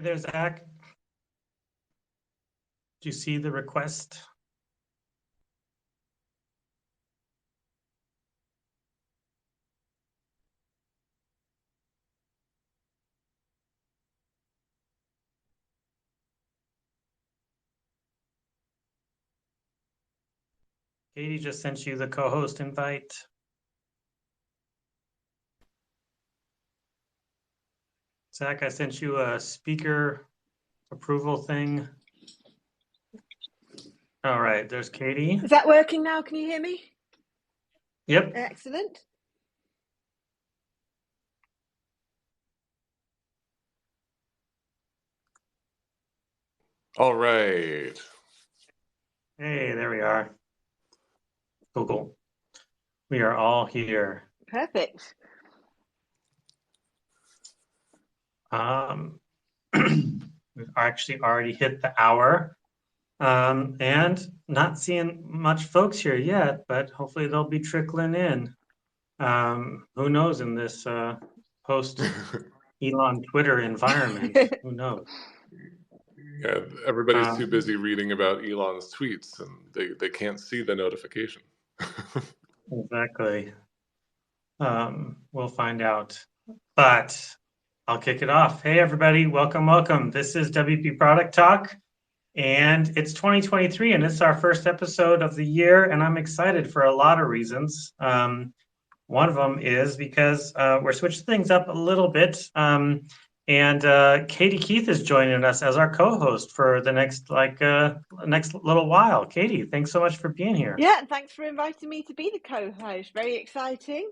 Hey there, Zach. Do you see the request? Katie just sent you the co-host invite. Zach, I sent you a speaker approval thing. All right, there's Katie. Is that working now? Can you hear me? Yep. Excellent. All right. Hey, there we are. Cool. We are all here. Perfect. We've actually already hit the hour. And not seeing much folks here yet, but hopefully they'll be trickling in. Who knows in this post Elon Twitter environment? Who knows? Yeah, everybody's too busy reading about Elon's tweets, and they can't see the notification. Exactly. We'll find out. But I'll kick it off. Hey, everybody. Welcome. This is WP Product Talk. And it's 2023, and it's our first episode of the year. And I'm excited for a lot of reasons. One of them is because we're switching things up a little bit. And Katie Keith is joining us as our co-host for the next little while. Katie, thanks so much for being here. Yeah, and thanks for inviting me to be the co-host. Very exciting.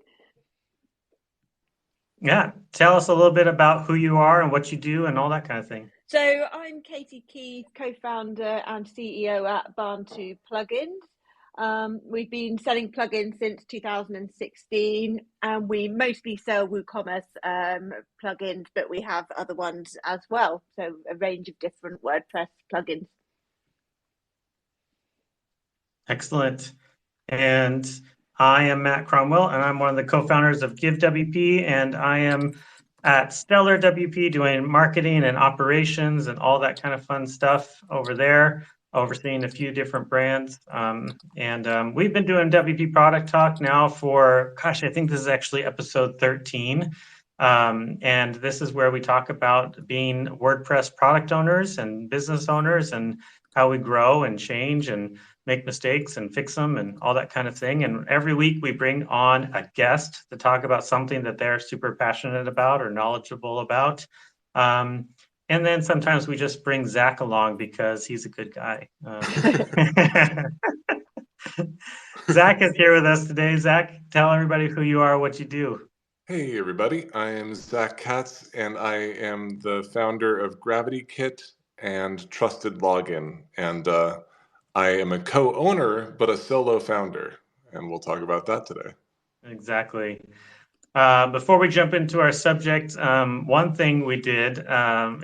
Yeah, tell us a little bit about who you are and what you do and all that kind of thing. So I'm Katie Keith, co-founder and CEO at Barn2 Plugins. We've been selling plugins since 2016, and we mostly sell WooCommerce plugins, but we have other ones as well. So a range of different WordPress plugins. Excellent. And I am Matt Cromwell, and I'm one of the co-founders of GiveWP, and I am at Stellar WP doing marketing and operations and all that kind of fun stuff over there, overseeing a few different brands. We've been doing WP Product Talk now for, I think this is actually episode 13. And this is where we talk about being WordPress product owners and business owners and how we grow and change and make mistakes and fix them and all that kind of thing. And every week we bring on a guest to talk about something that they're super passionate about or knowledgeable about. And then sometimes we just bring Zach along because he's a good guy. Zach is here with us today. Zach, tell everybody who you are, what you do. Hey, everybody. I am Zach Katz, and I am the founder of Gravity Kit and Trusted Login. And I am a co-owner, but a solo founder. And we'll talk about that today. Exactly. Before we jump into our subject, one thing we did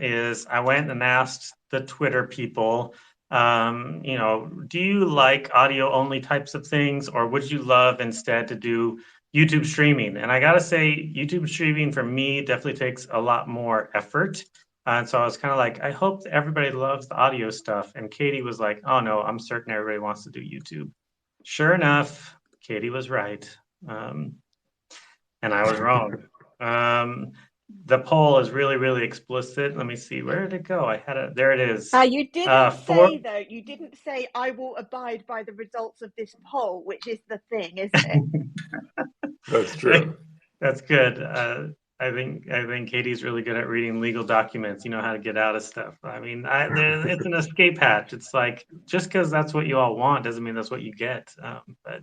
is I went and asked the Twitter people, do you like audio only types of things, or would you love instead to do YouTube streaming? And I got to say, YouTube streaming for me definitely takes a lot more effort. And so I was kind of like, I hope that everybody loves the audio stuff. And Katie was like, oh no, I'm certain everybody wants to do YouTube. Sure enough, Katie was right. And I was wrong. The poll is really, really explicit. Let me see. Where did it go? I had it. There it is. You didn't say, though, you didn't say, I will abide by the results of this poll, which is the thing, isn't it? That's true. That's good. I think Katie's really good at reading legal documents. You know how to get out of stuff. I mean, it's an escape hatch. It's like, just because that's what you all want doesn't mean that's what you get. But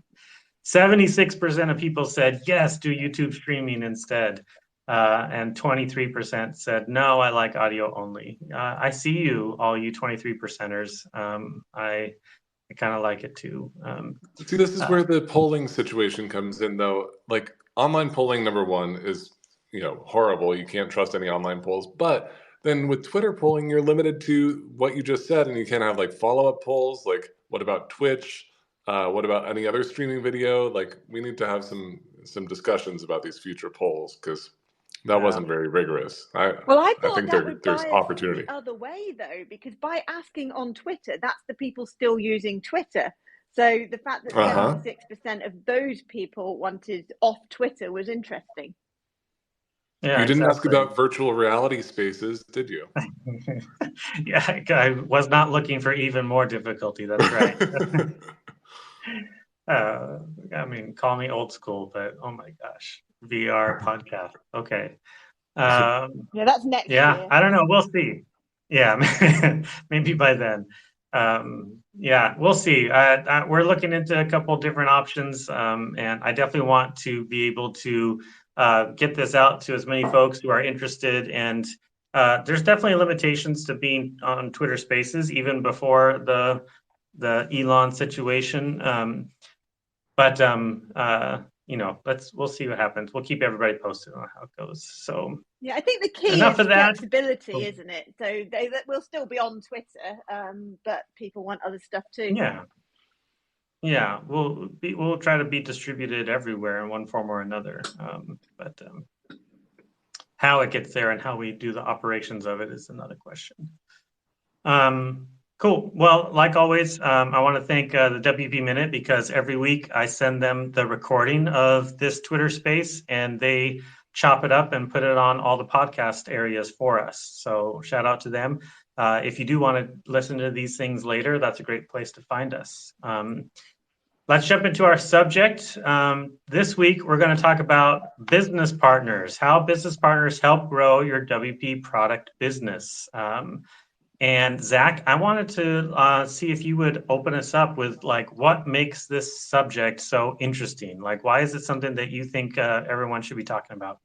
76% of people said, yes, do YouTube streaming instead. And 23% said, no, I like audio only. I see you, all you 23%ers. I kind of like it too. See, this is where the polling situation comes in, though. Like, online polling, number one, is horrible. You can't trust any online polls. But then with Twitter polling, you're limited to what you just said, and you can't have like follow-up polls. Like, what about Twitch? What about any other streaming video? Like, we need to have some discussions about these future polls, because That wasn't very rigorous. Well, I I thought think that would there's bias opportunity. the other way, though, because by asking on Twitter, that's the people still using Twitter. So the fact that 76% of those people wanted off Twitter was interesting. Yeah, You didn't ask exactly. about virtual reality spaces, did you? Yeah, I was not looking for even more difficulty. That's right. I mean, call me old school, but oh my gosh, VR podcast. Okay. Yeah, that's next year. I don't know. We'll see. Yeah, maybe by then. Yeah, we'll see. We're looking into a couple different options, and I definitely want to be able to get this out to as many folks who are interested. And there's definitely limitations to being on Twitter Spaces, even before the Elon situation. But we'll see what happens. We'll keep everybody posted on how it goes. So yeah, I think the key enough is of that. flexibility, isn't it? So they will still be on Twitter, but people want other stuff too. Yeah, we'll try to be distributed everywhere in one form or another. But how it gets there and how we do the operations of it is another question. Cool. Well, like always, I want to thank the WP Minute, because every week I send them the recording of this Twitter space and they chop it up and put it on all the podcast areas for us. So shout out to them. If you do want to listen to these things later, that's a great place to find us. Let's jump into our subject. This week, we're going to talk about business partners, how business partners help grow your WP product business. And Zach, I wanted to see if you would open us up with what makes this subject so interesting? Like, why is it something that you think everyone should be talking about?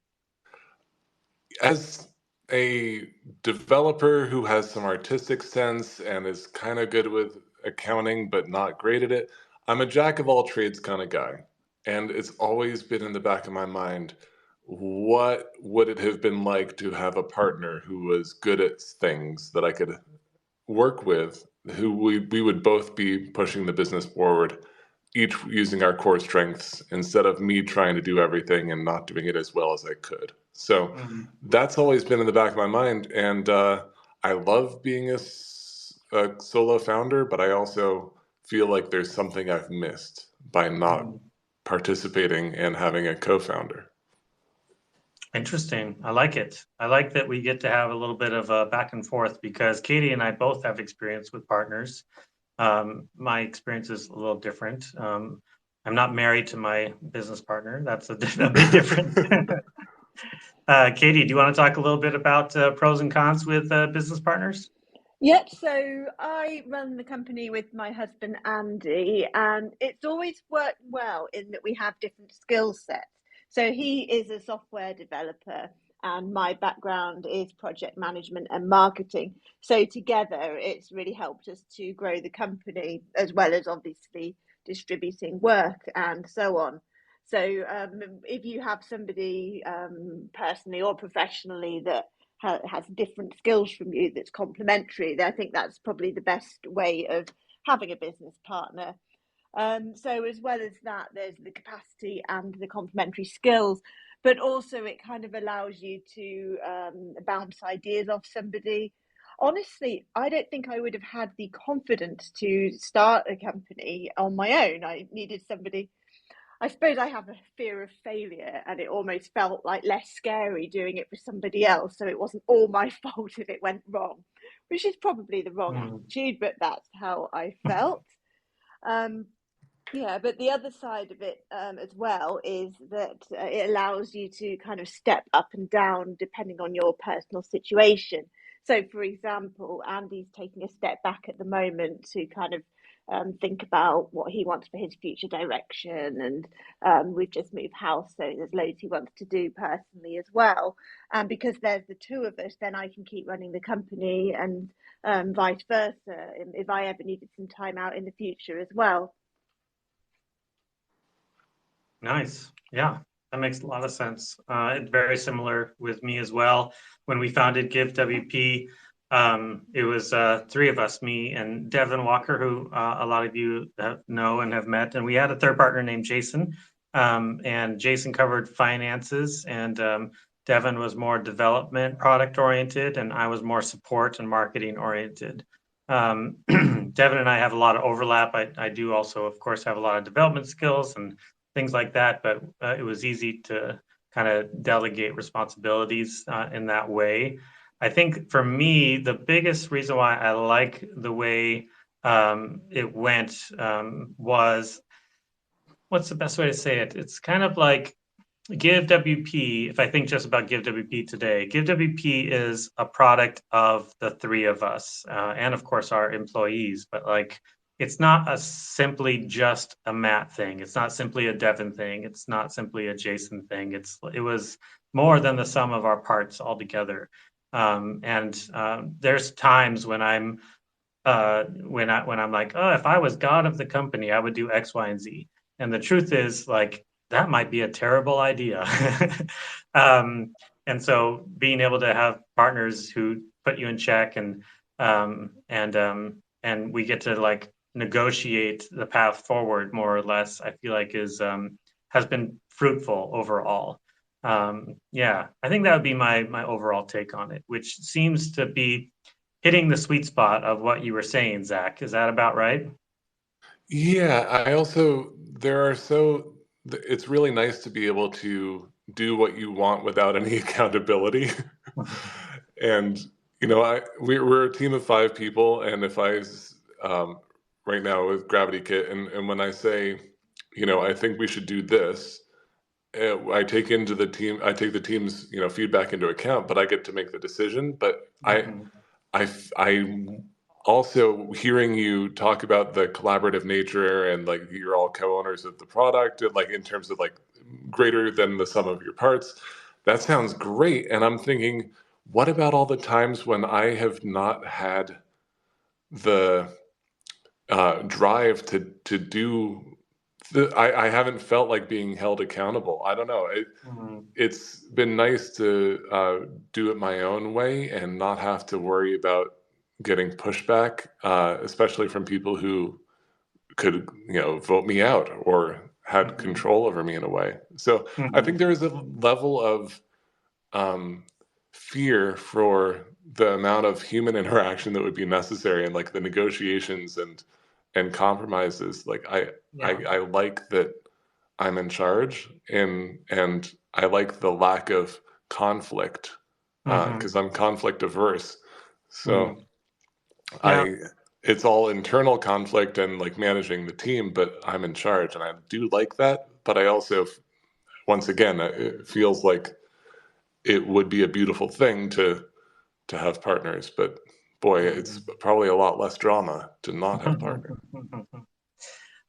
As a developer who has some artistic sense and is kind of good with accounting but not great at it, I'm a jack of all trades kind of guy. And it's always been in the back of my mind, what would it have been like to have a partner who was good at things that I could work with, who we would both be pushing the business forward, each using our core strengths instead of me trying to do everything and not doing it as well as I could. So that's always been in the back of my mind. And I love being a solo founder, but I also feel like there's something I've missed by not participating and having a co-founder. Interesting. I like it. I like that we get to have a little bit of a back and forth, because Katie and I both have experience with partners. My experience is a little different. I'm not married to my business partner. That's a big difference. Katie, do you want to talk a little bit about pros and cons with business partners? Yep, so I run the company with my husband, Andy, and it's always worked well in that we have different skill sets. So he is a software developer and my background is project management and marketing. So together it's really helped us to grow the company, as well as obviously distributing work and so on. So if you have somebody personally or professionally that has different skills from you that's complementary, I think that's probably the best way of having a business partner. So as well as that, there's the capacity and the complementary skills, but also it kind of allows you to bounce ideas off somebody. Honestly, I don't think I would have had the confidence to start a company on my own. I needed somebody. I suppose I have a fear of failure, and it almost felt like less scary doing it for somebody else. So it wasn't all my fault if it went wrong, which is probably the wrong attitude, but that's how I felt. Yeah, but the other side of it as well is that it allows you to kind of step up and down depending on your personal situation. So, for example, Andy's taking a step back at the moment to kind of think about what he wants for his future direction. And we've just moved house, so there's loads he wants to do personally as well. And because there's the two of us, then I can keep running the company, and vice versa if I ever needed some time out in the future as well. Nice. Yeah, that makes a lot of sense. It's very similar with me as well. When we founded GiveWP, it was three of us, me and Devin Walker, who a lot of you know and have met. And we had a third partner named Jason. And Jason covered finances, and Devin was more development, product oriented, and I was more support and marketing oriented. Devin and I have a lot of overlap. I do also, of course, have a lot of development skills and things like that, but it was easy to kind of delegate responsibilities in that way. I think for me, the biggest reason why I like the way it went was, what's the best way to say it? It's kind of like GiveWP. If I think just about GiveWP today, GiveWP is a product of the three of us, and of course our employees. But like, it's not a simply just a Matt thing. It's not simply a Devin thing. It's not simply a Jason thing. It was more than the sum of our parts altogether. And there's times when when I'm like, oh, if I was God of the company, I would do X, Y, and Z. And the truth is, like, that might be a terrible idea. And so being able to have partners who put you in check and we get to like negotiate the path forward more or less, I feel like is has been fruitful overall. Yeah, I think that would be my overall take on it, which seems to be hitting the sweet spot of what you were saying, Zach. Is that about right? Yeah, I also it's really nice to be able to do what you want without any accountability. And we're a team of 5 people, and if um, right now with Gravity Kit, and when I say, I think we should do this, I take the team's feedback into account, but I get to make the decision. But Mhm. I also hearing you talk about the collaborative nature and like you're all co-owners of the product, and like in terms of like greater than the sum of your parts, that sounds great. And I'm thinking, what about all the times when I have not had the drive to do I haven't felt like being held accountable. I don't know. Mhm. It's been nice to do it my own way and not have to worry about getting pushback, especially from people who could, vote me out or had Mhm. control over me in a way. So I think Mhm. there is a level of um, fear for the amount of human interaction that would be necessary and like the negotiations and compromises. Like Yeah. I like that I'm in charge, and I like the lack of conflict Mhm. because I'm conflict averse. So Mhm. Yeah. I it's all internal conflict and like managing the team, but I'm in charge, and I do like that. But I also, once again, it feels like it would be a beautiful thing to have partners, but boy, it's Mhm. probably a lot less drama to not have partners.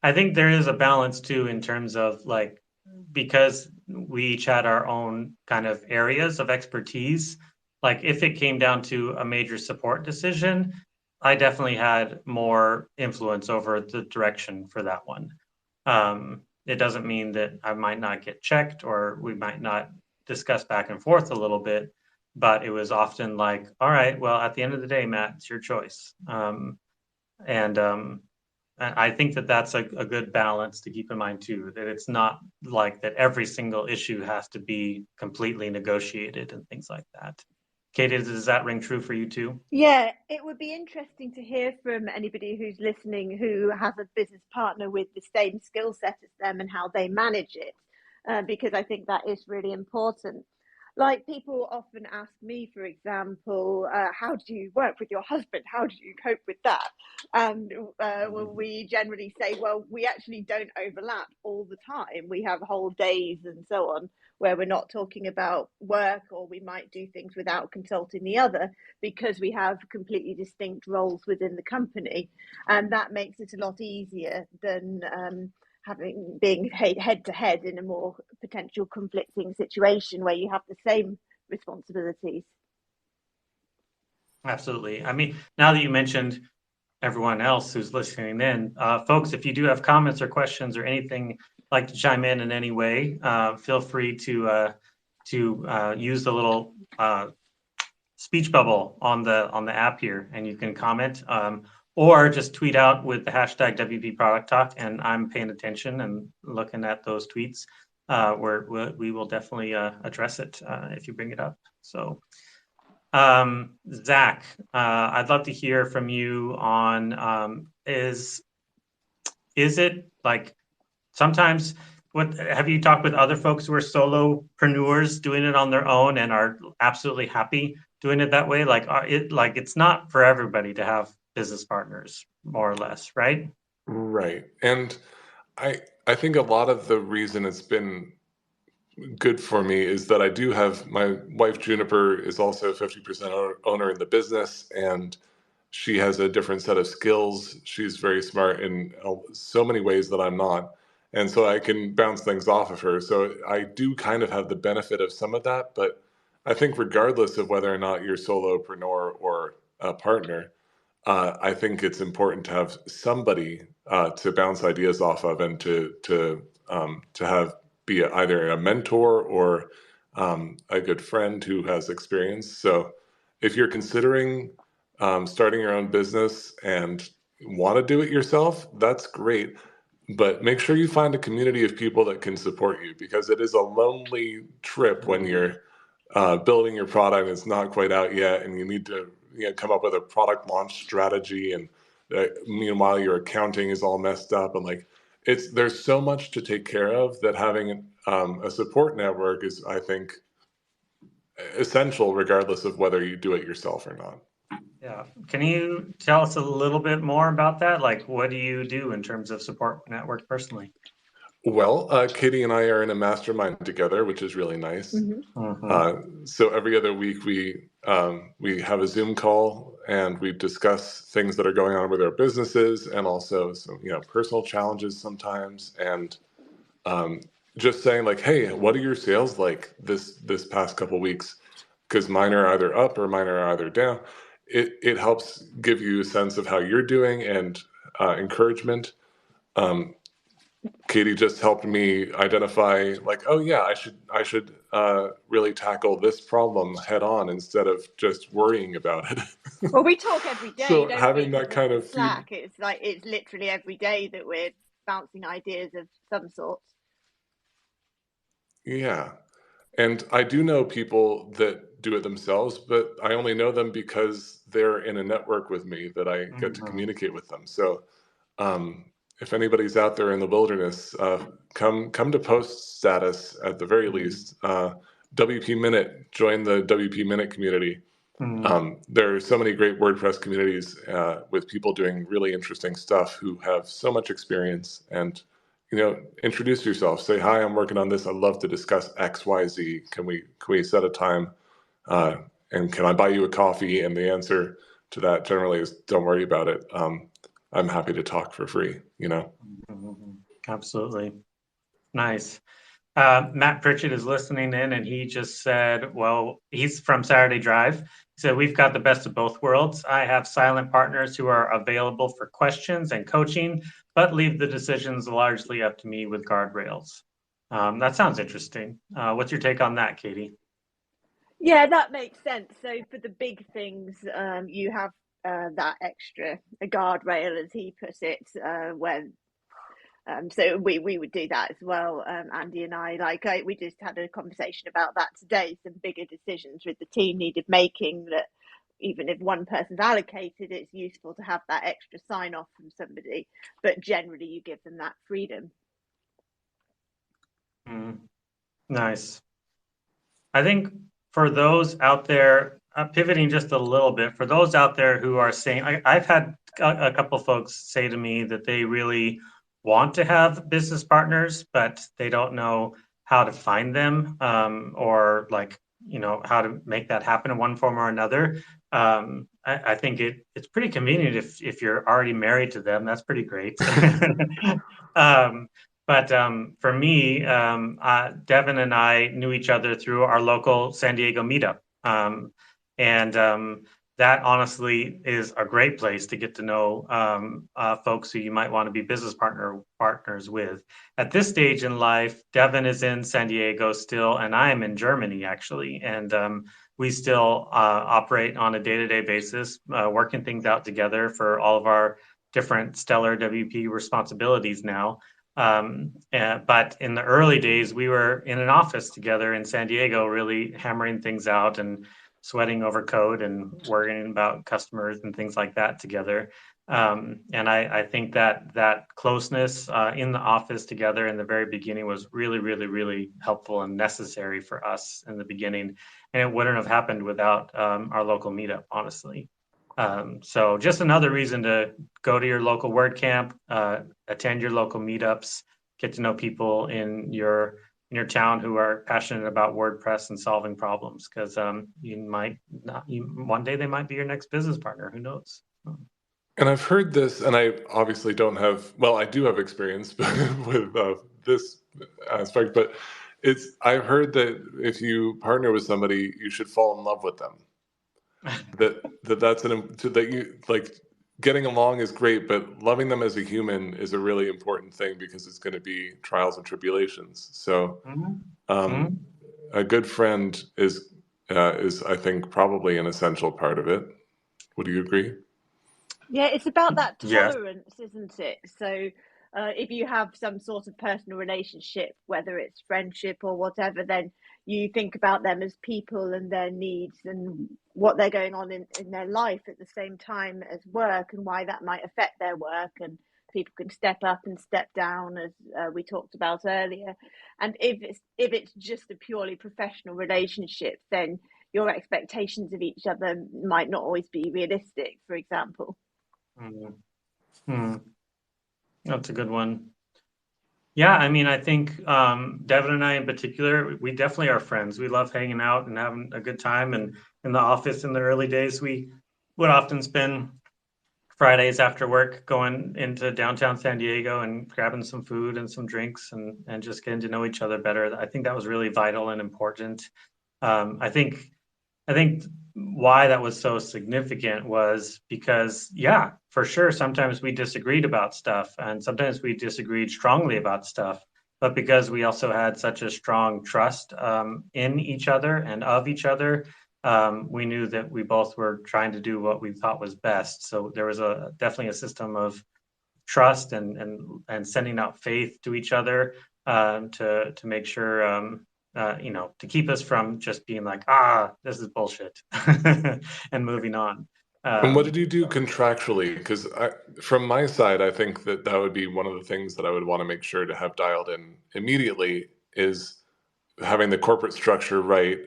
I think there is a balance too in terms of like, because we each had our own kind of areas of expertise. Like if it came down to a major support decision, I definitely had more influence over the direction for that one. It doesn't mean that I might not get checked or we might not discuss back and forth a little bit, but it was often like, all right, well, at the end of the day, Matt, it's your choice. And I think that that's a good balance to keep in mind too, that it's not like that every single issue has to be completely negotiated and things like that. Katie, does that ring true for you too? Yeah, it would be interesting to hear from anybody who's listening who has a business partner with the same skill set as them and how they manage it, because I think that is really important. Like people often ask me, for example, how do you work with your husband? How do you cope with that? And well, we generally say, well, we actually don't overlap all the time. We have whole days and so on where we're not talking about work, or we might do things without consulting the other because we have completely distinct roles within the company, and that makes it a lot easier than having being head to head in a more potential conflicting situation where you have the same responsibilities. Absolutely. I mean, now that you mentioned everyone else who's listening in, folks, if you do have comments or questions or anything like to chime in any way, feel free to use the little speech bubble on the app here, and you can comment, or just tweet out with the hashtag WP Product Talk, and I'm paying attention and looking at those tweets. we will definitely address it if you bring it up. So, Zach, I'd love to hear from you on is it like sometimes what have you talked with other folks who are solopreneurs doing it on their own and are absolutely happy doing it that way? Like it's not for everybody to have business partners, more or less, right? Right. And I think a lot of the reason it's been good for me is that I do have my wife Juniper is also 50% owner in the business, and she has a different set of skills. She's very smart in so many ways that I'm not. And so I can bounce things off of her. So I do kind of have the benefit of some of that. But I think regardless of whether or not you're solopreneur or a partner, I think it's important to have somebody to bounce ideas off of, and to have be either a mentor or a good friend who has experience. So if you're considering starting your own business and want to do it yourself, that's great. But make sure you find a community of people that can support you, because it is a lonely trip when you're building your product and it's not quite out yet, and you need to come up with a product launch strategy, and meanwhile your accounting is all messed up, and like there's so much to take care of that having a support network is, I think, essential regardless of whether you do it yourself or not. Yeah. Can you tell us a little bit more about that? Like, what do you do in terms of support network personally? Well, Katie and I are in a mastermind together, which is really nice. So every other week we have a Zoom call and we discuss things that are going on with our businesses, and also some personal challenges sometimes, and just saying like, hey, what are your sales like this past couple weeks? Because mine are either up or mine are either down. It helps give you a sense of how you're doing, and encouragement. Katie just helped me identify like, oh yeah, I should really tackle this problem head on instead of just worrying about it. Well, we talk every day, So don't having we? that kind of Slack. It's like it's literally every day that we're bouncing ideas of some sort. yeah. And I do know people that do it themselves, but I only know them because they're in a network with me that I get to communicate with them. So if anybody's out there in the wilderness, come to post status at the very least. WP Minute, join the WP Minute community. There are so many great WordPress communities with people doing really interesting stuff who have so much experience. And introduce yourself. Say, hi, I'm working on this. I'd love to discuss X, Y, Z. Can we set a time? And can I buy you a coffee? And the answer to that generally is, don't worry about it. I'm happy to talk for free. Absolutely. Nice. Matt Pritchett is listening in, and he just said, well, he's from Saturday Drive. He said, we've got the best of both worlds. I have silent partners who are available for questions and coaching, but leave the decisions largely up to me with guardrails. That sounds interesting. What's your take on that, Katie? Yeah, that makes sense. So for the big things, you have that extra a guardrail, as he puts it, when so we would do that as well. Andy and I, we just had a conversation about that today. Some bigger decisions with the team needed making, that even if one person's allocated, it's useful to have that extra sign off from somebody. But generally, you give them that freedom. Nice. I think for those out there, pivoting just a little bit, for those out there who are saying, I've had a couple folks say to me that they really want to have business partners, but they don't know how to find them, or how to make that happen in one form or another. I think it's pretty convenient if you're already married to them. That's pretty great. But for me, Devin and I knew each other through our local San Diego meetup. And that honestly is a great place to get to know folks who you might want to be business partners with. At this stage in life, Devin is in San Diego still, and I am in Germany, actually. And we still operate on a day-to-day basis, working things out together for all of our different Stellar WP responsibilities now. But in the early days, we were in an office together in San Diego, really hammering things out and sweating over code and worrying about customers and things like that together. And I think that closeness in the office together in the very beginning was really, really, really helpful and necessary for us in the beginning. And it wouldn't have happened without our local meetup, honestly. So just another reason to go to your local WordCamp, attend your local meetups, get to know people in your town who are passionate about WordPress and solving problems, because one day they might be your next business partner. Who knows? And I've heard this, and I obviously don't have, well, I do have experience with this aspect, but I've heard that if you partner with somebody, you should fall in love with them. That you like getting along is great, but loving them as a human is a really important thing, because it's going to be trials and tribulations. So a good friend is I think probably an essential part of it. Would you agree? Yeah, it's about that Yes. tolerance, isn't it? So if you have some sort of personal relationship, whether it's friendship or whatever, then you think about them as people and their needs and what they're going on in their life at the same time as work, and why that might affect their work. And people can step up and step down, as we talked about earlier. And if it's just a purely professional relationship, then your expectations of each other might not always be realistic, for example. That's a good one. Yeah, I mean, I think Devin and I in particular, we definitely are friends. We love hanging out and having a good time. And in the office in the early days, we would often spend Fridays after work going into downtown San Diego and grabbing some food and some drinks and just getting to know each other better. I think that was really vital and important. I think why that was so significant was because, yeah, for sure, sometimes we disagreed about stuff and sometimes we disagreed strongly about stuff, but because we also had such a strong trust in each other and of each other, we knew that we both were trying to do what we thought was best. So there was definitely a system of trust and sending out faith to each other to make sure to keep us from just being like, this is bullshit and moving on. And what did you do contractually? Because from my side, I think that would be one of the things that I would want to make sure to have dialed in immediately, is having the corporate structure right.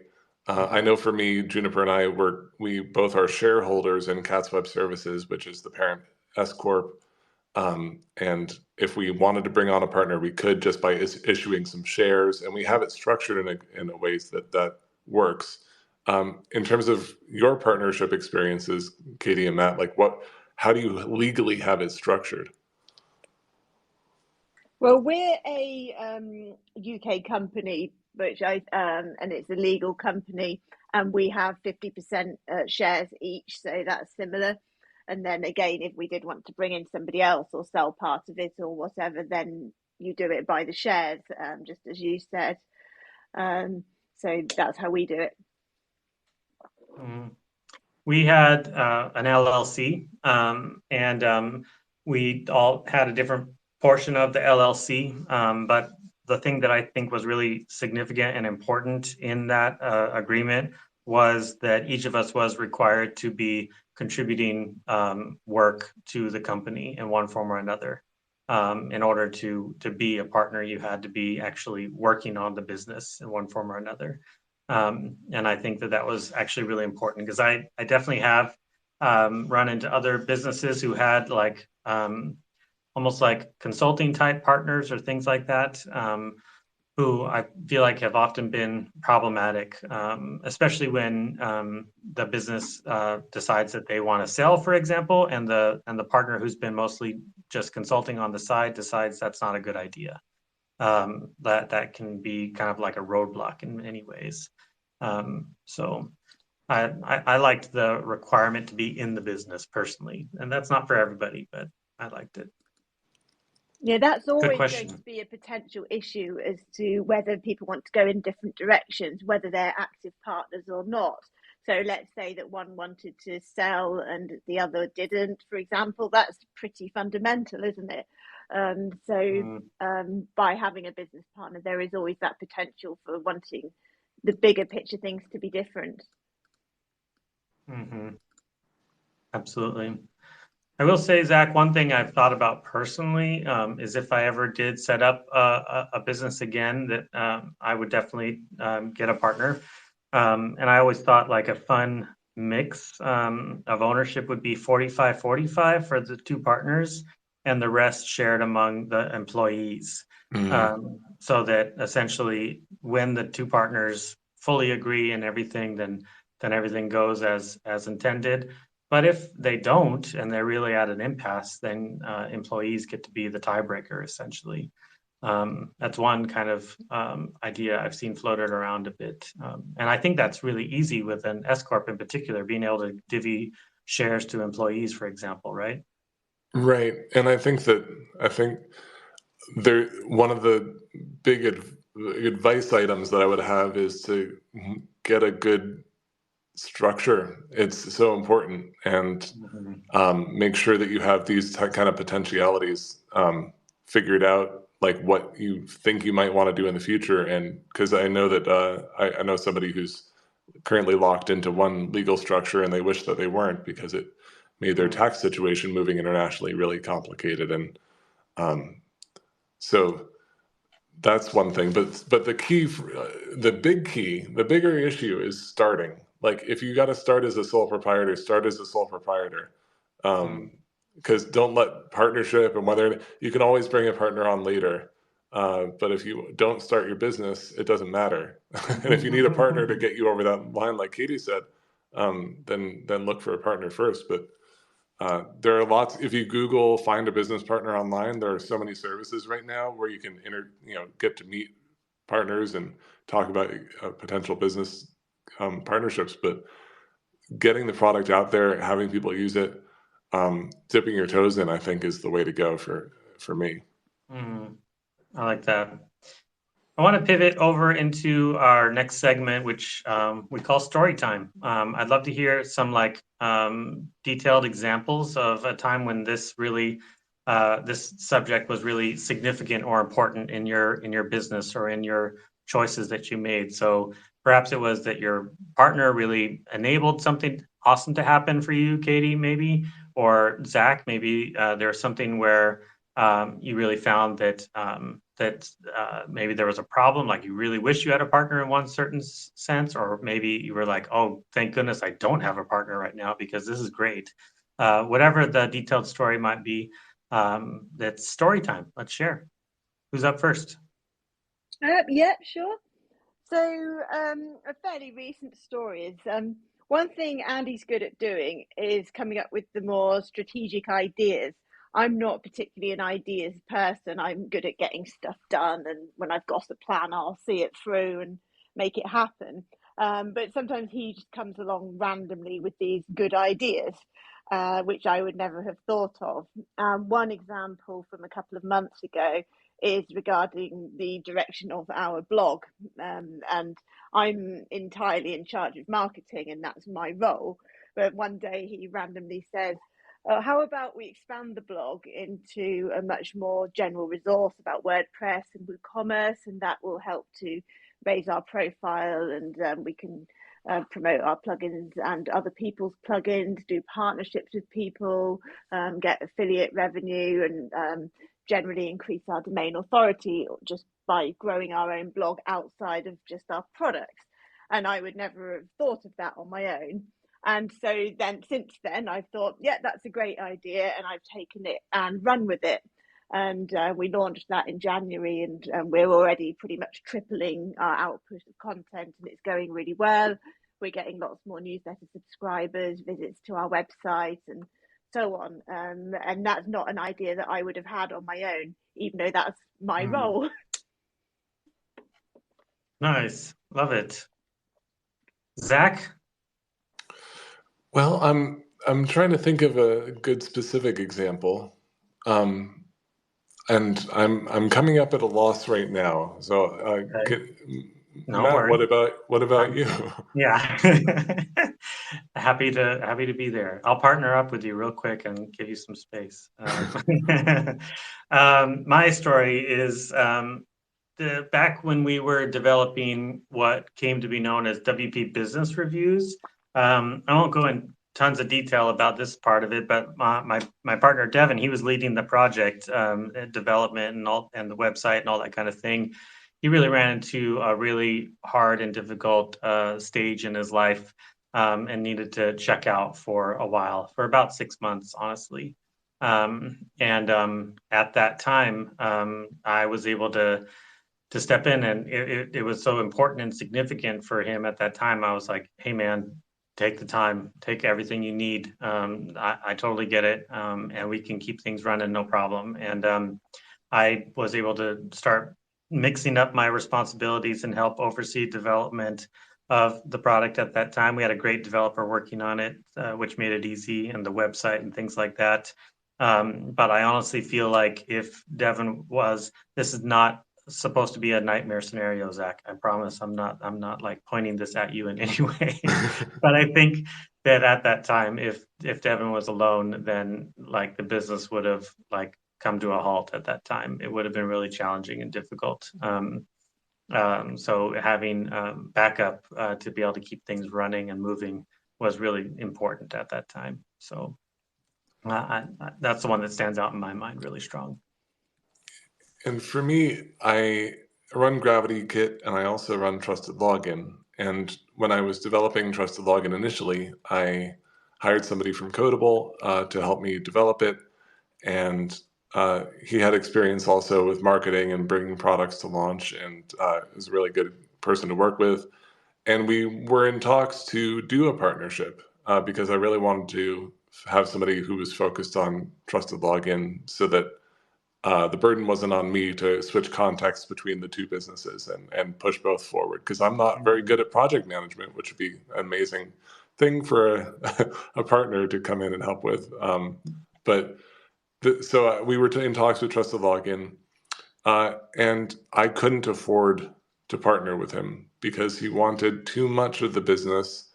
I know for me, Juniper and I we both are shareholders in Cats Web Services, which is the parent S Corp. And if we wanted to bring on a partner, we could just by issuing some shares, and we have it structured in a ways that works. In terms of your partnership experiences, Katie and Matt, how do you legally have it structured? Well, we're a UK company, and it's a legal company, and we have 50% shares each, so that's similar. And then again, if we did want to bring in somebody else or sell part of it or whatever, then you do it by the shares, just as you said. So that's how we do it. We had an LLC, and we all had a different portion of the LLC. But the thing that I think was really significant and important in that agreement was that each of us was required to be contributing work to the company in one form or another. In order to be a partner, you had to be actually working on the business in one form or another. And I think that was actually really important, because I definitely have run into other businesses who had almost like consulting type partners or things like that, who I feel like have often been problematic, especially when the business decides that they want to sell, for example, and the partner who's been mostly just consulting on the side decides that's not a good idea. That can be kind of like a roadblock in many ways. So I liked the requirement to be in the business personally, and that's not for everybody, but I liked it. Yeah, that's always going to be a potential issue as to whether people want to go in different directions, whether they're active partners or not. So let's say that one wanted to sell and the other didn't, for example. That's pretty fundamental, isn't it? By having a business partner, there is always that potential for wanting the bigger picture things to be different. Absolutely. I will say, Zach, one thing I've thought about personally is if I ever did set up a business again, that I would definitely get a partner. And I always thought like a fun mix of ownership would be 45-45 for the two partners and the rest shared among the employees. So that essentially when the two partners fully agree and everything, then everything goes as intended. But if they don't and they're really at an impasse, then employees get to be the tiebreaker essentially. That's one kind of idea I've seen floated around a bit. And I think that's really easy with an S Corp in particular, being able to divvy shares to employees, for example, right? Right. And I think one of the big advice items that I would have is to get a good structure. It's so important. And make sure that you have these kind of potentialities figured out, like what you think you might want to do in the future. And because I know that I know somebody who's currently locked into one legal structure and they wish that they weren't, because it made their tax situation moving internationally really complicated. And so that's one thing. But the key, the bigger issue is starting. Like if you got to start as a sole proprietor, start as a sole proprietor. Because don't let partnership and whether you can always bring a partner on later. But if you don't start your business, it doesn't matter. And if you need a partner to get you over that line, like Katie said, then look for a partner first. But there are lots. If you Google find a business partner online, there are so many services right now where you can get to meet partners and talk about potential business partnerships. But getting the product out there, having people use it, dipping your toes in, I think, is the way to go for me. I like that. I want to pivot over into our next segment, which we call story time. I'd love to hear some detailed examples of a time when this subject was really significant or important in your business or in your choices that you made. So perhaps it was that your partner really enabled something awesome to happen for you, Katie, maybe, or Zach, maybe there's something where you really found that maybe there was a problem, like you really wish you had a partner in one certain sense, or maybe you were like, oh, thank goodness I don't have a partner right now because this is great. Whatever the detailed story might be, that's story time. Let's share. Who's up first? Yeah, sure. So a fairly recent story is one thing Andy's good at doing is coming up with the more strategic ideas. I'm not particularly an ideas person. I'm good at getting stuff done, and when I've got a plan, I'll see it through and make it happen. But sometimes he just comes along randomly with these good ideas, which I would never have thought of. One example from a couple of months ago is regarding the direction of our blog. And I'm entirely in charge of marketing, and that's my role. But one day he randomly says, how about we expand the blog into a much more general resource about WordPress and WooCommerce, and that will help to raise our profile, and we can promote our plugins and other people's plugins, do partnerships with people, get affiliate revenue, and generally increase our domain authority just by growing our own blog outside of just our products. And I would never have thought of that on my own. And so then since then, I've thought, yeah, that's a great idea. And I've taken it and run with it. And we launched that in January, and we're already pretty much tripling our output of content, and it's going really well. We're getting lots more newsletter subscribers, visits to our website, and so on. And that's not an idea that I would have had on my own, even though that's my role. Nice. Love it. Zach? Well, I'm trying to think of a good specific example. And I'm coming up at a loss right now. So Okay. No Matt, worries. what about you? Yeah. Happy to be there. I'll partner up with you real quick and give you some space. My story is back when we were developing what came to be known as WP Business Reviews. I won't go in tons of detail about this part of it, but my partner Devin, he was leading the project development and the website and all that kind of thing. He really ran into a really hard and difficult stage in his life, and needed to check out for a while, for about 6 months, honestly. And at that time, I was able to step in, and it was so important and significant for him at that time. I was like, hey man, take the time, take everything you need. I totally get it. And we can keep things running, no problem. And I was able to start mixing up my responsibilities and help oversee development of the product at that time. We had a great developer working on it, which made it easy, and the website and things like that. But I honestly feel like if Devin this is not supposed to be a nightmare scenario, Zach. I promise I'm not like pointing this at you in any way. But I think that at that time, if Devin was alone, then like the business would have like come to a halt at that time. It would have been really challenging and difficult. So having backup to be able to keep things running and moving was really important at that time. So that's the one that stands out in my mind really strong. And for me, I run Gravity Kit and I also run Trusted Login. And when I was developing Trusted Login initially, I hired somebody from Codable to help me develop it. And he had experience also with marketing and bringing products to launch, and is a really good person to work with. And we were in talks to do a partnership because I really wanted to have somebody who was focused on Trusted Login so that the burden wasn't on me to switch context between the two businesses and push both forward, because I'm not very good at project management, which would be an amazing thing for a partner to come in and help with. So we were in talks with Trusted Login, and I couldn't afford to partner with him because he wanted too much of the business.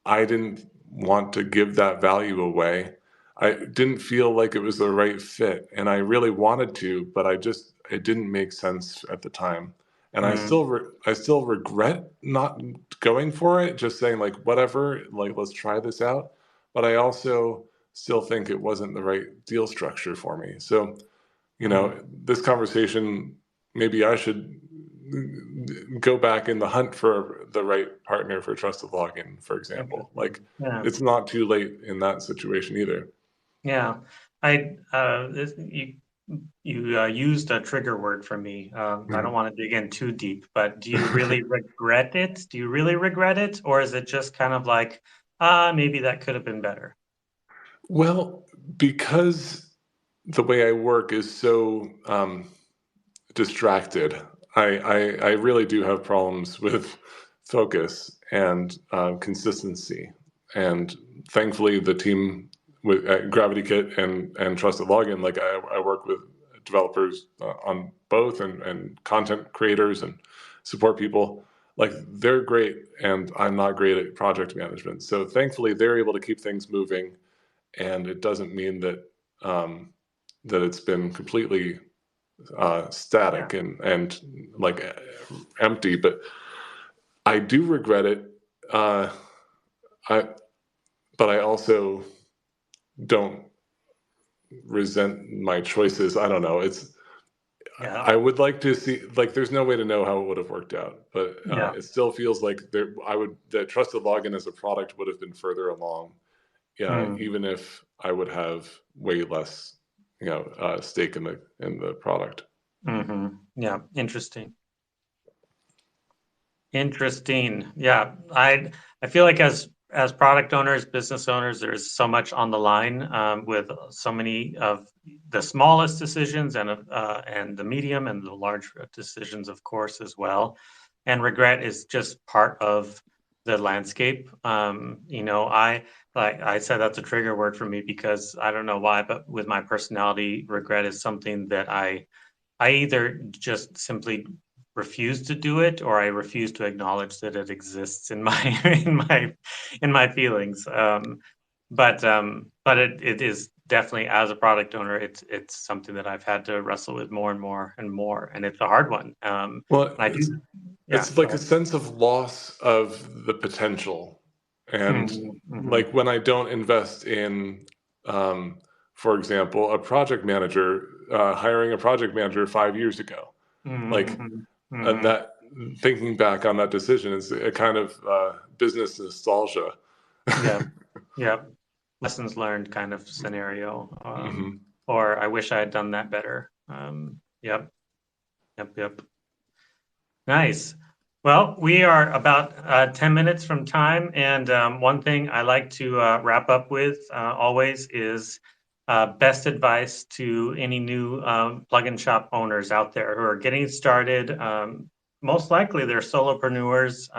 I didn't want to give that value away. I didn't feel like it was the right fit, and I really wanted to, but it didn't make sense at the time. And I still regret not going for it, just saying like, whatever, like, let's try this out. But I also still think it wasn't the right deal structure for me. So, this conversation, maybe I should go back in the hunt for the right partner for Trusted Login, for example. Like, it's not too late in that situation either. Yeah, you used a trigger word for me. I don't want to dig in too deep, but do you really regret it? Do you really regret it? Or is it just kind of like, maybe that could have been better? Well, because the way I work is so distracted, I really do have problems with focus and consistency. And thankfully, the team at Gravity Kit and Trusted Login, like I work with developers on both, and content creators and support people. Like, they're great, and I'm not great at project management. So thankfully, they're able to keep things moving, and it doesn't mean that that it's been completely static and like empty. But I do regret it. But I also don't resent my choices. I don't know. I would like to see, like, there's no way to know how it would have worked out, but it still feels like that Trusted Login as a product would have been further along, even if I would have way less, stake in the product. Yeah, interesting. Yeah, I feel like as product owners, business owners, there's so much on the line, with so many of the smallest decisions and the medium and the large decisions, of course, as well. And regret is just part of the landscape. I said that's a trigger word for me because I don't know why, but with my personality, regret is something that I either just simply refuse to do it, or I refuse to acknowledge that it exists in my in my feelings. But it is definitely, as a product owner, it's something that I've had to wrestle with more and more and more, and it's a hard one. Well, I do, yeah. it's like a sense of loss of the potential. And Mm-hmm. like when I don't invest in, for example, a project manager, hiring a project manager 5 years ago, like Mm-hmm. that, thinking back on that decision is a kind of business nostalgia. Yeah, yeah. Lessons learned kind of scenario. Hmm. Or I wish I had done that better. Yep, yep. Nice. Well, we are about 10 minutes from time. And one thing I like to wrap up with always is best advice to any new plugin shop owners out there who are getting started. Most likely they're solopreneurs,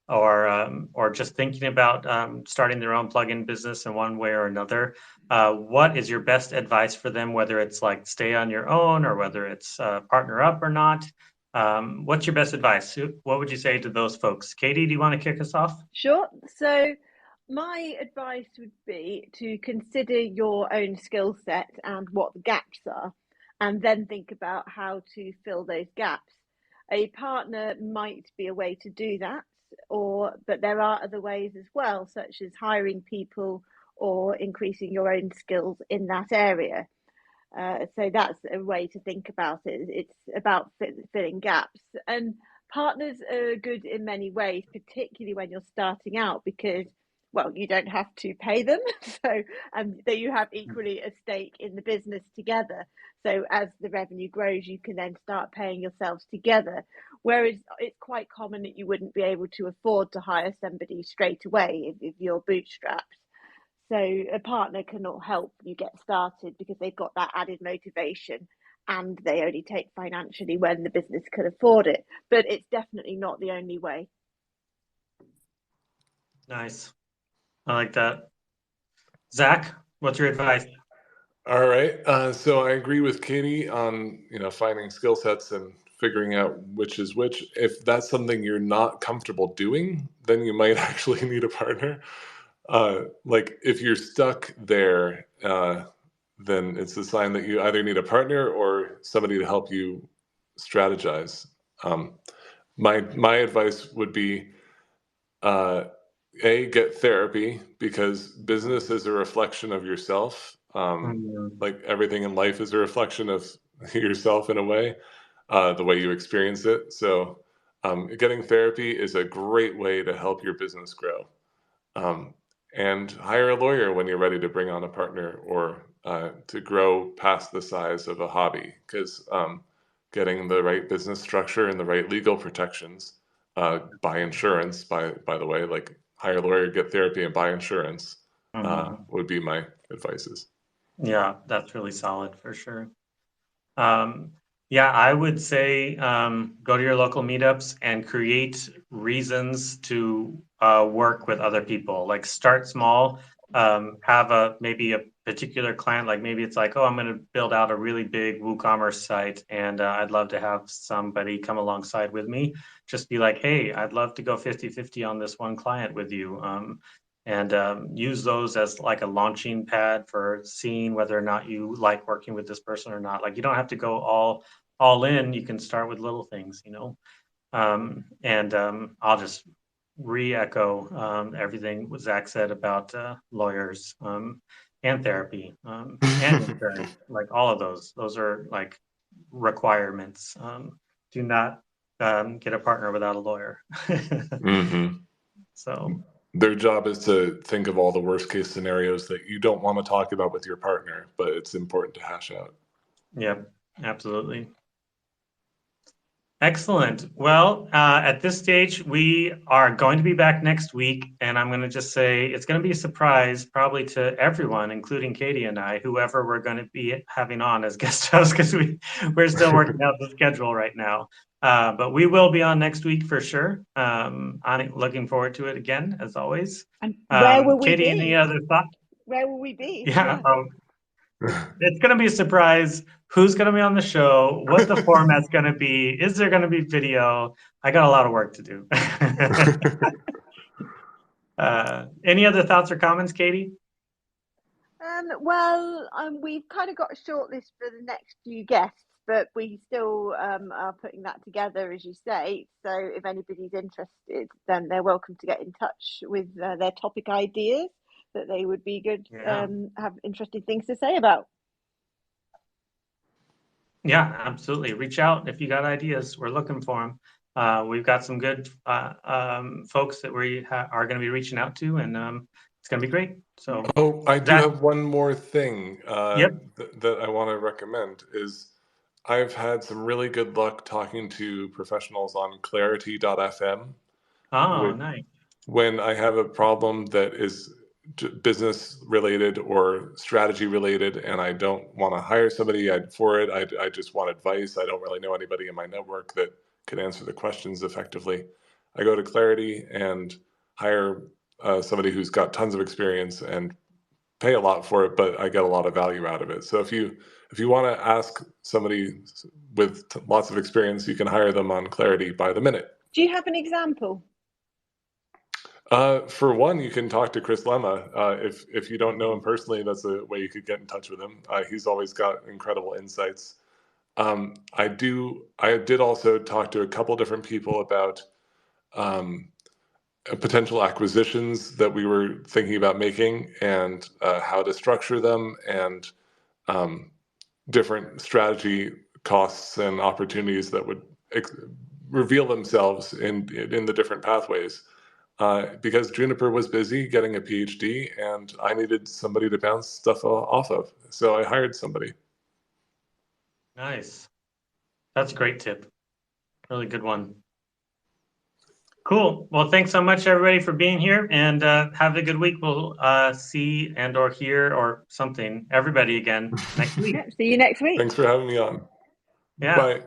or just thinking about starting their own plugin business in one way or another. What is your best advice for them, whether it's like stay on your own or whether it's partner up or not? What's your best advice? What would you say to those folks? Katie, do you want to kick us off? Sure. So my advice would be to consider your own skill set and what the gaps are, and then think about how to fill those gaps. A partner might be a way to do that, but there are other ways as well, such as hiring people or increasing your own skills in that area. So that's a way to think about it. It's about filling gaps. And partners are good in many ways, particularly when you're starting out, because, well, you don't have to pay them. So, and you have equally a stake in the business together. So as the revenue grows, you can then start paying yourselves together. Whereas it's quite common that you wouldn't be able to afford to hire somebody straight away if you're bootstrapped. So a partner cannot help you get started because they've got that added motivation, and they only take financially when the business can afford it. But it's definitely not the only way. Nice. I like that. Zach, what's your advice? All right. So I agree with Katie on, finding skill sets and figuring out which is which. If that's something you're not comfortable doing, then you might actually need a partner. Like if you're stuck there, then it's a sign that you either need a partner or somebody to help you strategize. My advice would be, get therapy, because business is a reflection of yourself. Like everything in life is a reflection of yourself in a way, the way you experience it. So getting therapy is a great way to help your business grow. And hire a lawyer when you're ready to bring on a partner, or to grow past the size of a hobby, because getting the right business structure and the right legal protections, buy insurance, by the way, like hire a lawyer, get therapy, and buy insurance, would be my advices. Yeah, that's really solid for sure. Yeah, I would say go to your local meetups and create reasons to work with other people. Like start small, have maybe a particular client, like maybe it's like, oh, I'm going to build out a really big WooCommerce site, and I'd love to have somebody come alongside with me. Just be like, hey, I'd love to go 50-50 on this one client with you. And use those as like a launching pad for seeing whether or not you like working with this person or not. Like you don't have to go all in. You can start with little things, and I'll just re-echo everything Zach said about lawyers, and therapy, and insurance. Like all of those are like requirements. Do not get a partner without a lawyer. Mm-hmm. So Their job is to think of all the worst case scenarios that you don't want to talk about with your partner, but it's important to hash out. Yep, absolutely. Excellent. Well, at this stage, we are going to be back next week, and I'm going to just say it's going to be a surprise, probably to everyone, including Katie and I, whoever we're going to be having on as guest host, because we're still working out the schedule right now. But we will be on next week for sure. I'm looking forward to it again, as always. And where will we Katie, be? any other thoughts? Where will we be? Yeah. It's going to be a surprise. Who's going to be on the show? What the format's going to be? Is there going to be video? I got a lot of work to do. Any other thoughts or comments, Katie? We've kind of got a short list for the next few guests, but we still are putting that together, as you say. So if anybody's interested, then they're welcome to get in touch with their topic ideas that they would be good, have interesting things to say about. Yeah, absolutely. Reach out if you got ideas. We're looking for them. We've got some good folks that we are going to be reaching out to, and it's going to be great. So, I do have one more thing that I want to recommend is I've had some really good luck talking to professionals on clarity.fm. Oh, nice. When I have a problem that is business related or strategy related and I don't want to hire somebody for it, I just want advice. I don't really know anybody in my network that could answer the questions effectively. I go to Clarity and hire somebody who's got tons of experience and pay a lot for it, but I get a lot of value out of it. So if you want to ask somebody with lots of experience, you can hire them on Clarity by the minute. Do you have an example? For one, you can talk to Chris Lemma. If you don't know him personally, that's a way you could get in touch with him. He's always got incredible insights. I did also talk to a couple different people about potential acquisitions that we were thinking about making and how to structure them and different strategy costs and opportunities that would reveal themselves in the different pathways. Because Juniper was busy getting a PhD and I needed somebody to bounce stuff off of. So I hired somebody. Nice. That's a great tip. Really good one. Cool. Well, thanks so much, everybody, for being here, and have a good week. We'll see and or hear or something, everybody again next week. See you next week. Thanks for having me on. Yeah. Bye.